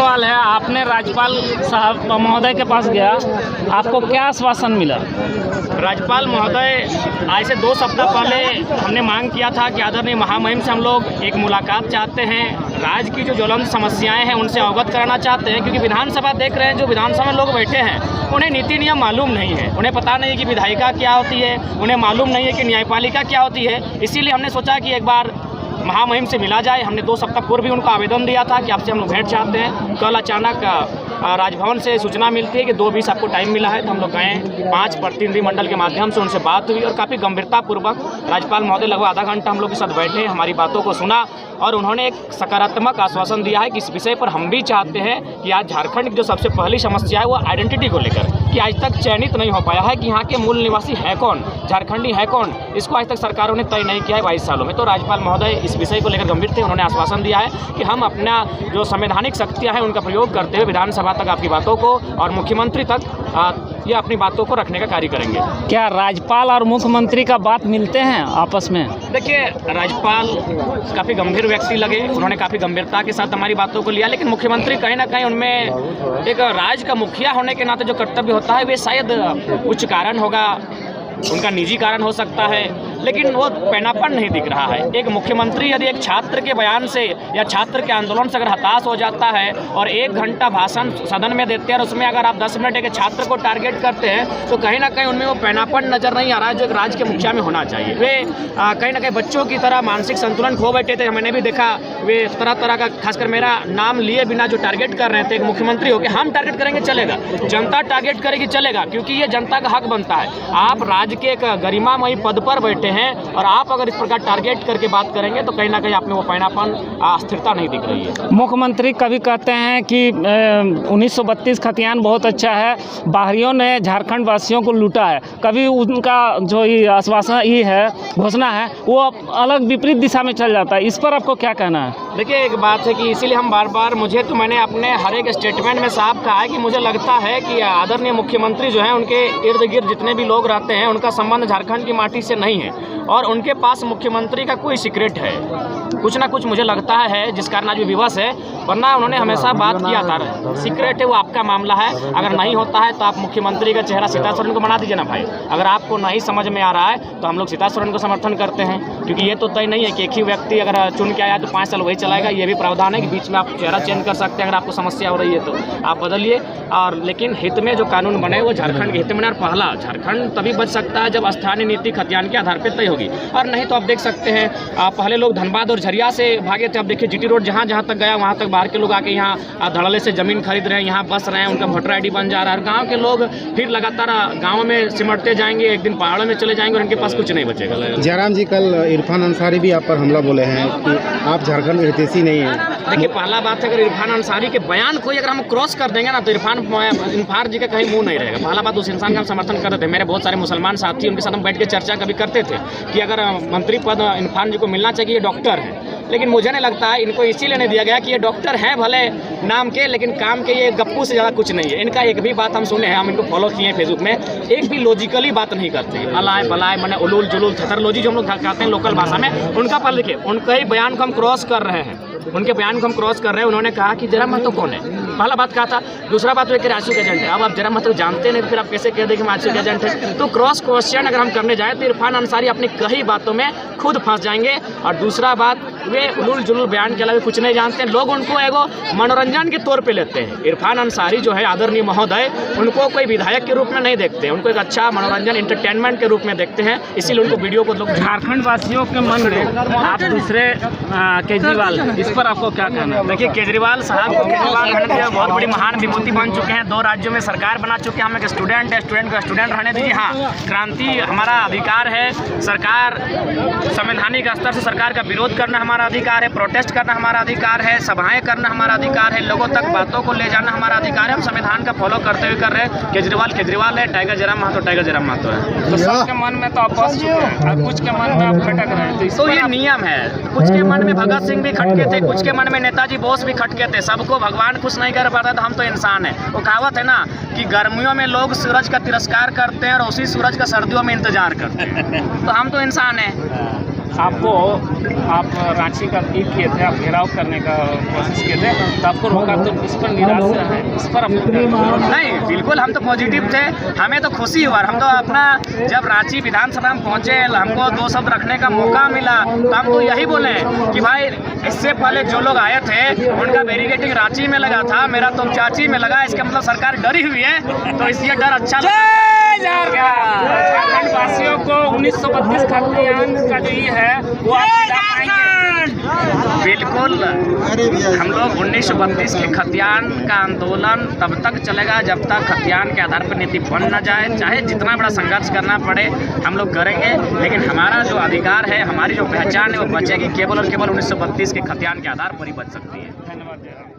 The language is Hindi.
सवाल है, आपने राज्यपाल साहब महोदय के पास गया, आपको क्या आश्वासन मिला? राज्यपाल महोदय, आज से 2 सप्ताह पहले हमने मांग किया था कि आदरणीय महामहिम से हम लोग एक मुलाकात चाहते हैं, राज्य की जो ज्वलंत समस्याएं हैं उनसे अवगत कराना चाहते हैं, क्योंकि विधानसभा देख रहे हैं, जो विधानसभा में लोग बैठे हैं उन्हें नीति नियम मालूम नहीं है, उन्हें पता नहीं है कि विधायिका क्या होती है, उन्हें मालूम नहीं है कि न्यायपालिका क्या होती है। इसीलिए हमने सोचा कि एक बार महामहिम से मिला जाए। हमने 2 सप्ताह पूर्व भी उनको आवेदन दिया था कि आपसे हम लोग भेंट चाहते हैं। कल अचानक राजभवन से सूचना मिलती है कि 2:20 आपको टाइम मिला है, तो हम लोग गए। 5 प्रतिनिधि मंडल के माध्यम से उनसे बात हुई और काफ़ी गंभीरतापूर्वक राज्यपाल महोदय लगभग आधा घंटा हम लोग के साथ बैठे, हमारी बातों को सुना और उन्होंने एक सकारात्मक आश्वासन दिया है कि इस विषय पर हम भी चाहते हैं कि आज झारखंड की जो सबसे पहली समस्या है वो आइडेंटिटी को लेकर, कि आज तक चयनित नहीं हो पाया है कि यहाँ के मूल निवासी है कौन, झारखंडी है कौन, इसको आज तक सरकारों ने तय नहीं किया है 22 सालों में। तो राज्यपाल महोदय इस विषय को लेकर गंभीर थे। उन्होंने आश्वासन दिया है कि हम अपना जो संवैधानिक शक्तियाँ हैं उनका प्रयोग करते हुए विधानसभा तक आपकी बातों को और मुख्यमंत्री तक ये अपनी बातों को रखने का कार्य करेंगे। क्या राज्यपाल और मुख्यमंत्री का बात मिलते हैं आपस में? देखिए, राज्यपाल काफ़ी गंभीर व्यक्ति लगे, उन्होंने काफ़ी गंभीरता के साथ हमारी बातों को लिया, लेकिन मुख्यमंत्री कहीं ना कहीं उनमें एक राज्य का मुखिया होने के नाते जो कर्तव्य होता है वे शायद कुछ कारण होगा, उनका निजी कारण हो सकता है, लेकिन वो पैनापन नहीं दिख रहा है। एक मुख्यमंत्री यदि एक छात्र के बयान से या छात्र के आंदोलन से अगर हताश हो जाता है और 1 घंटा भाषण सदन में देते हैं और उसमें अगर आप 10 मिनट एक छात्र को टारगेट करते हैं तो कहीं ना कहीं उनमें वो पैनापन नजर नहीं आ रहा है जो एक राज्य के मुखिया में होना चाहिए। वे कहीं ना कहीं बच्चों की तरह मानसिक संतुलन खो बैठे थे। मैंने भी देखा वे तरह तरह का, खासकर मेरा नाम लिए बिना जो टारगेट कर रहे थे। एक मुख्यमंत्री होकर हम टारगेट करेंगे चलेगा, जनता टारगेट करेगी चलेगा, क्योंकि ये जनता का हक बनता है। आप राज्य के एक गरिमामयी पद पर बैठे हैं और आप अगर इस प्रकार टारगेट करके बात करेंगे तो कहीं ना कहीं आप में वो पैनापन, स्थिरता नहीं दिख रही है। मुख्यमंत्री कभी कहते हैं कि 1932 खतियान बहुत अच्छा है, बाहरियों ने झारखंड वासियों को लूटा है। कभी उनका जो ये आश्वासन ये है, घोषणा है, वो अलग विपरीत दिशा में चल जाता है। इस पर आपको क्या कहना है? देखिए, एक बात है कि इसीलिए हम बार बार, मैंने अपने हर एक स्टेटमेंट में साफ कहा है कि मुझे लगता है कि आदरणीय मुख्यमंत्री जो है उनके इर्द गिर्द जितने भी लोग रहते हैं उनका संबंध झारखंड की माटी से नहीं है और उनके पास मुख्यमंत्री का कोई सीक्रेट है, कुछ ना कुछ मुझे लगता है जिस कारण आज भी विवश है, वरना उन्होंने हमेशा बात किया था। सीक्रेट है वो आपका मामला है, अगर नहीं होता है तो आप मुख्यमंत्री का चेहरा सीता सोरेन को बना दीजिए ना भाई। अगर आपको नहीं समझ में आ रहा है तो हम लोग सीता सोरेन को समर्थन करते हैं, क्योंकि ये तो तय नहीं है कि एक ही व्यक्ति अगर चुन के आया तो 5 साल वही चलाएगा। ये भी प्रावधान है कि बीच में आप चेहरा चेंज कर सकते हैं, अगर आपको समस्या हो रही है तो आप बदलिए। और लेकिन हित में जो कानून बने वो झारखंड के हित में, और पहला झारखंड तभी बच सकता है जब स्थानीय नीति खतियान के आधार पर तय होगी, और नहीं तो आप देख सकते हैं पहले लोग धनबाद और झरिया से भागे थे। अब देखिए जीटी रोड जहाँ जहाँ तक गया वहाँ तक बाहर के लोग आके यहाँ धड़ल्ले से ज़मीन खरीद रहे हैं, यहाँ बस रहे हैं, उनका वोटर ID बन जा रहा है। गाँव के लोग फिर लगातार गाँव में सिमटते जाएंगे, एक दिन पहाड़ों में चले जाएंगे और उनके पास कुछ नहीं बचेगा। जयराम जी, कल इरफान अंसारी भी आप पर हमला बोले हैं कि आप झारखंड हितैषी नहीं है। देखिए, पहला बात है अगर इरफान अंसारी के बयान कोई अगर हम क्रॉस कर देंगे ना तो इरफान जी का कहीं मुंह नहीं रहेगा। पहला बात, उस इंसान का हम समर्थन करते थे। मेरे बहुत सारे मुसलमान साथी, उनके साथ हम बैठ के चर्चा कभी करते थे कि अगर मंत्री पद इरफान जी को मिलना चाहिए, ये डॉक्टर है। लेकिन मुझे नहीं लगता है इनको इसीलिए नहीं दिया गया कि ये डॉक्टर हैं भले नाम के, लेकिन काम के ये गप्पू से ज़्यादा कुछ नहीं है। इनका एक भी बात हम सुने हैं, हम इनको फॉलो किए हैं फेसबुक में, एक भी लॉजिकली बात नहीं करते। अलाय बलाय मैंने उलूल जुलूल थथरलॉजी जो हम लोग कहते हैं लोकल भाषा में, उनका पर लिखे उनके ही बयान को हम क्रॉस कर रहे हैं, उनके बयान को हम क्रॉस कर रहे हैं। उन्होंने कहा कि जयराम महतो कौन है, पहला बात कहा था। दूसरा बात वो कि आशू के एजेंट है। अब आप जयराम महतो जानते नहीं, फिर आप कैसे कह दें कि आशू के एजेंट है? तो क्रॉस क्वेश्चन अगर हम करने जाएँ तो इरफान अंसारी अपनी कई बातों में खुद फंस जाएंगे। और दूसरा बात, वे उलूल जुलूल बयान के अलावा कुछ नहीं जानते हैं। लोग उनको एगो मनोरंजन के तौर पे लेते हैं। इरफान अंसारी जो है आदरणीय महोदय, उनको कोई विधायक के रूप में नहीं देखते हैं, उनको एक अच्छा मनोरंजन एंटरटेनमेंट के रूप में देखते हैं। इसीलिए उनको वीडियो को लोग, झारखंड वासियों के मन में आप दूसरे केजरीवाल, इस पर आपको क्या कहना है? देखिए, केजरीवाल साहब को बहुत बड़ी महान विभूति बन चुके हैं, 2 राज्यों में सरकार बना चुके हैं। हम एक स्टूडेंट है, स्टूडेंट को स्टूडेंट रहने दीजिए। हाँ, क्रांति हमारा अधिकार है, सरकार संवैधानिक स्तर से सरकार का विरोध करना हमारा अधिकार है, प्रोटेस्ट करना हमारा अधिकार है, सभाएं करना हमारा अधिकार है, लोगों तक बातों को ले जाना हमारा अधिकार है। हम संविधान का फॉलो करते हुए कर रहे हैं। केजरीवाल है, टाइगर जयराम महतो जयराम महतो है। तो सबके मन में तो आप फंस चुके हैं और कुछ के मन में आप खटक रहे हैं, तो ये नियम है। कुछ के मन में भगत सिंह भी खटके थे, कुछ के मन में नेताजी बोस भी खटके थे। सबको भगवान खुश नहीं कर पाता, तो हम तो इंसान है। वो कहावत है ना कि गर्मियों में लोग सूरज का तिरस्कार करते हैं और उसी सूरज का सर्दियों में इंतजार करते हैं, तो हम तो इंसान हैं। आपको आप रांची का पीक किए थे, आप घेराव करने का कोशिश किए थे, तो आपको रोका, तो इस पर निराशा है, इस पर आप नहीं, बिल्कुल हम तो पॉजिटिव थे, हमें तो खुशी हुआ। हम तो अपना जब रांची विधानसभा में पहुँचे, हमको 2 शब्द रखने का मौका मिला, तो हम तो यही बोले कि भाई इससे पहले जो लोग आए थे उनका बैरिकेडिंग रांची में लगा था, मेरा तो चाची में लगा, इसका मतलब सरकार डरी हुई है, तो इसलिए डर अच्छा झारखंड वासियों को 1932 खातियान का जो ये है वो आप बता पाएंगे? बिल्कुल, हम लोग 1932 के खतियान का आंदोलन तब तक चलेगा जब तक खतियान के आधार पर नीति बन न जाए, चाहे जितना बड़ा संघर्ष करना पड़े हम लोग करेंगे, लेकिन हमारा जो अधिकार है, हमारी जो पहचान है वो बचेगी केवल और केवल 1932 के खतियान के आधार पर ही बच सकती है। धन्यवाद।